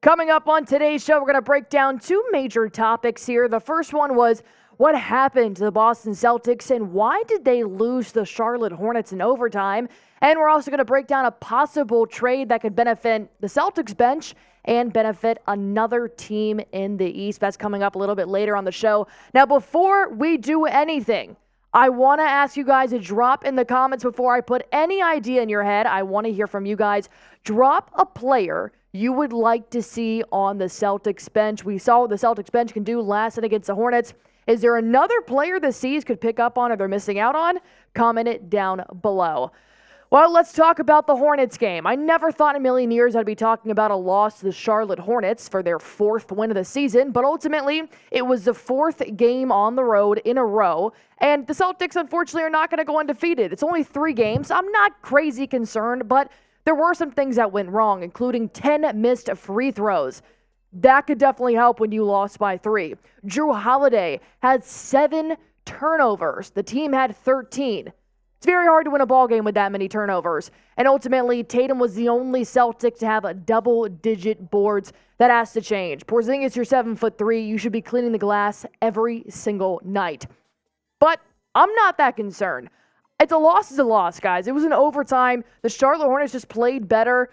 Coming up on today's show, we're going to break down two major topics here. The first one was what happened to the Boston Celtics and why did they lose the Charlotte Hornets in overtime? And we're also going to break down a possible trade that could benefit the Celtics bench and benefit another team in the East. That's coming up a little bit later on the show. Now, before we do anything, I want to ask you guys to drop in the comments before I put any idea in your head. I want to hear from you guys. Drop a player you would like to see on the Celtics bench. We saw what the Celtics bench can do last night against the Hornets. Is there another player the C's could pick up on or they're missing out on? Comment it down below. Well, let's talk about the Hornets game. I never thought in a million years I'd be talking about a loss to the Charlotte Hornets for their fourth win of the season, but ultimately it was the fourth game on the road in a row, and the Celtics unfortunately are not going to go undefeated. It's only 3 games. I'm not crazy concerned, but there were some things that went wrong, including 10 missed free throws. That could definitely help when you lost by 3. Jrue Holiday had 7 turnovers. The team had 13. It's very hard to win a ball game with that many turnovers. And ultimately, Tatum was the only Celtic to have a double-digit boards. That has to change. Porzingis, you're 7'3". You should be cleaning the glass every single night. But I'm not that concerned. It's a loss, guys. It was an overtime. The Charlotte Hornets just played better.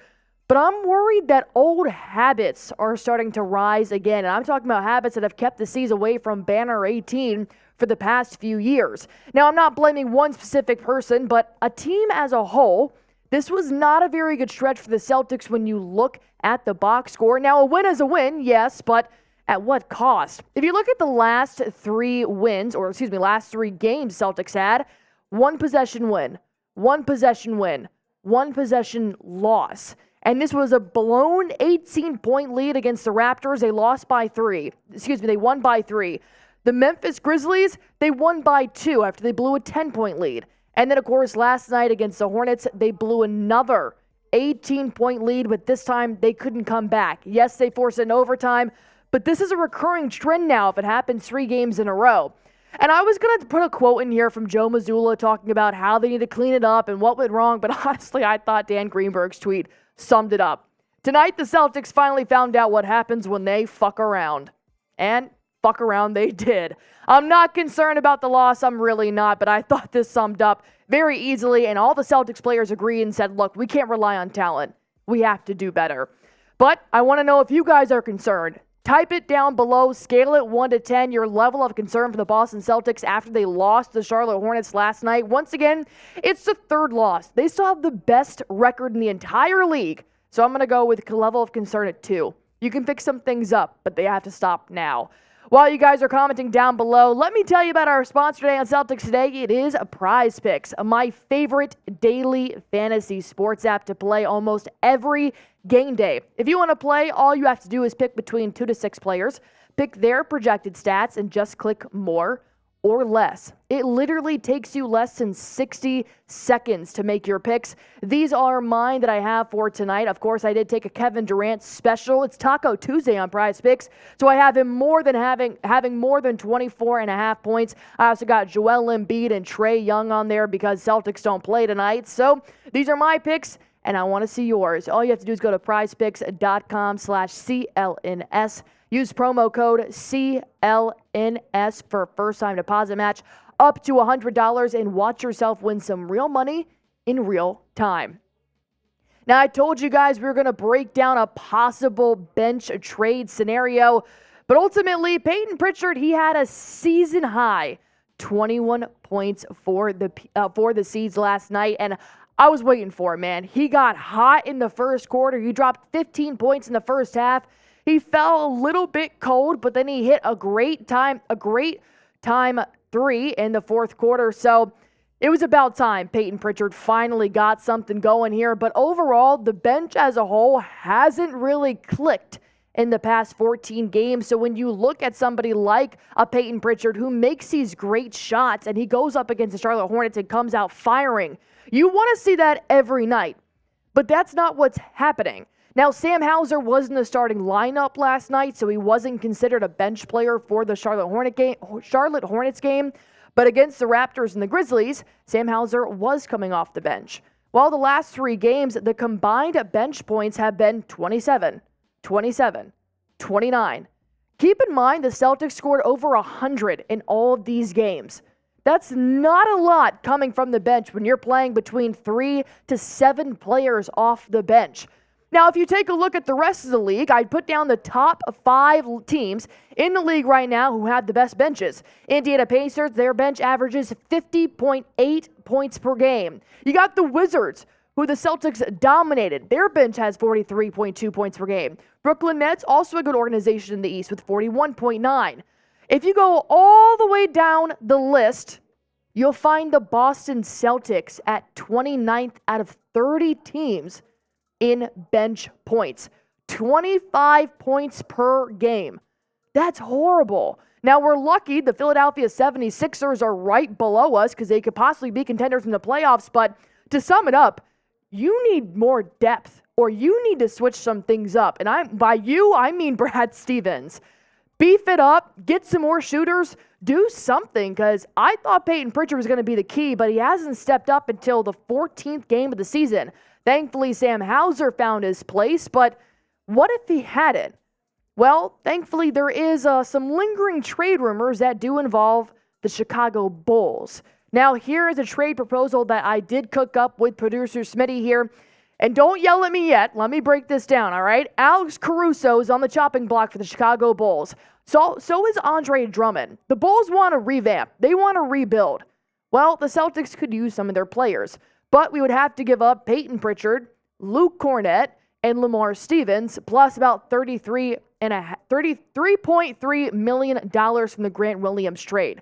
But I'm worried that old habits are starting to rise again. And I'm talking about habits that have kept the C's away from Banner 18 for the past few years. Now, I'm not blaming one specific person, but a team as a whole. This was not a very good stretch for the Celtics when you look at the box score. Now, a win is a win, yes, but at what cost? If you look at the last 3 games Celtics had, 1 possession win, 1 possession win, 1 possession loss. And this was a blown 18-point lead against the Raptors. They won by 3. The Memphis Grizzlies, they won by 2 after they blew a 10-point lead. And then, of course, last night against the Hornets, they blew another 18-point lead, but this time they couldn't come back. Yes, they forced an overtime, but this is a recurring trend now if it happens 3 games in a row. And I was going to put a quote in here from Joe Mazzulla talking about how they need to clean it up and what went wrong, but honestly, I thought Dan Greenberg's tweet summed it up. Tonight, the Celtics finally found out what happens when they fuck around. And fuck around they did. I'm not concerned about the loss. I'm really not, but I thought this summed up very easily, and all the Celtics players agreed and said, look, we can't rely on talent. We have to do better. But I want to know if you guys are concerned. Type it down below. Scale it 1 to 10. Your level of concern for the Boston Celtics after they lost the Charlotte Hornets last night. Once again, it's the 3rd loss. They still have the best record in the entire league. So I'm going to go with level of concern at 2. You can fix some things up, but they have to stop now. While you guys are commenting down below, let me tell you about our sponsor today on Celtics Today. It is Prize Picks, my favorite daily fantasy sports app to play almost every game day. If you want to play, all you have to do is pick between 2 to 6 players, pick their projected stats, and just click more or less. It literally takes you less than 60 seconds to make your picks. These are mine that I have for tonight. Of course, I did take a Kevin Durant special. It's Taco Tuesday on Prize Picks, so I have him having more than 24.5 points. I also got Joel Embiid and Trae Young on there because Celtics don't play tonight. So these are my picks, and I want to see yours. All you have to do is go to prizepicks.com/CLNS. Use promo code CLNS for a first-time deposit match up to $100 and watch yourself win some real money in real time. Now, I told you guys we were going to break down a possible bench trade scenario, but ultimately, Peyton Pritchard, he had a season-high 21 points for the Seeds last night, and I was waiting for it, man. He got hot in the first quarter. He dropped 15 points in the first half. He fell a little bit cold, but then he hit a great time 3 in the fourth quarter. So it was about time Peyton Pritchard finally got something going here. But overall, the bench as a whole hasn't really clicked in the past 14 games. So when you look at somebody like a Peyton Pritchard who makes these great shots and he goes up against the Charlotte Hornets and comes out firing, you want to see that every night. But that's not what's happening. Now, Sam Hauser was in the starting lineup last night, so he wasn't considered a bench player for the Charlotte Hornets game. But against the Raptors and the Grizzlies, Sam Hauser was coming off the bench. While the last 3 games, the combined bench points have been 27, 27, 29. Keep in mind the Celtics scored over 100 in all of these games. That's not a lot coming from the bench when you're playing between 3 to 7 players off the bench. Now, if you take a look at the rest of the league, I'd put down the top 5 teams in the league right now who have the best benches. Indiana Pacers, their bench averages 50.8 points per game. You got the Wizards, who the Celtics dominated. Their bench has 43.2 points per game. Brooklyn Nets, also a good organization in the East, with 41.9. If you go all the way down the list, you'll find the Boston Celtics at 29th out of 30 teams in bench points. 25 points per game. That's horrible. Now, we're lucky the Philadelphia 76ers are right below us because they could possibly be contenders in the playoffs, but to sum it up, you need more depth or you need to switch some things up. And by you, I mean Brad Stevens. Beef it up, get some more shooters, do something, because I thought Peyton Pritchard was going to be the key, but he hasn't stepped up until the 14th game of the season. Thankfully, Sam Hauser found his place, but what if he hadn't? Well, thankfully, there is some lingering trade rumors that do involve the Chicago Bulls. Now, here is a trade proposal that I did cook up with producer Smitty here. And don't yell at me yet. Let me break this down, all right? Alex Caruso is on the chopping block for the Chicago Bulls. So is Andre Drummond. The Bulls want to revamp. They want to rebuild. Well, the Celtics could use some of their players. But we would have to give up Peyton Pritchard, Luke Cornett, and Lamar Stevens, plus about $33.3 million from the Grant Williams trade.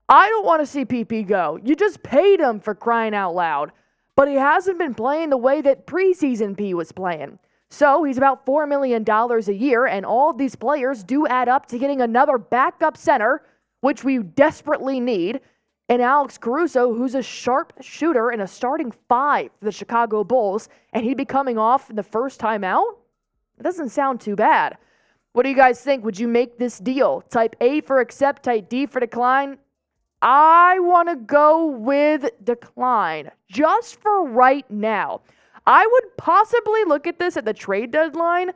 I don't want to see PP go. You just paid him for crying out loud. But he hasn't been playing the way that preseason P was playing. So he's about $4 million a year, and all of these players do add up to getting another backup center, which we desperately need, and Alex Caruso, who's a sharp shooter and a starting 5 for the Chicago Bulls, and he'd be coming off in the first time out? It doesn't sound too bad. What do you guys think? Would you make this deal? Type A for accept, type D for decline? I want to go with decline, just for right now. I would possibly look at this at the trade deadline,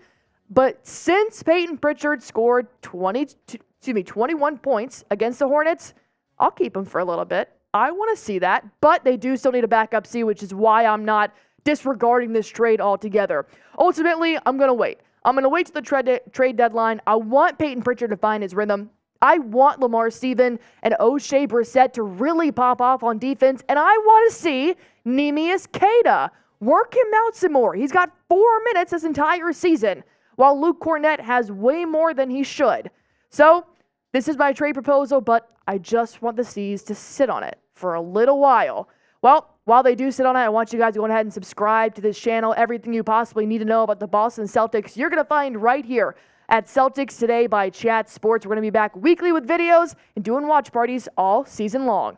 but since Peyton Pritchard scored 21 points against the Hornets, I'll keep him for a little bit. I want to see that, but they do still need a backup C, which is why I'm not disregarding this trade altogether. Ultimately, I'm going to wait. I'm going to wait till the trade deadline. I want Peyton Pritchard to find his rhythm. I want Lamar Stevens and O'Shea Brissett to really pop off on defense, and I want to see Neemias Queta work him out some more. He's got 4 minutes this entire season, while Luke Cornett has way more than he should. So, this is my trade proposal, but I just want the C's to sit on it for a little while. Well, while they do sit on it, I want you guys to go ahead and subscribe to this channel. Everything you possibly need to know about the Boston Celtics, you're going to find right here at Celtics Today by Chat Sports. We're going to be back weekly with videos and doing watch parties all season long.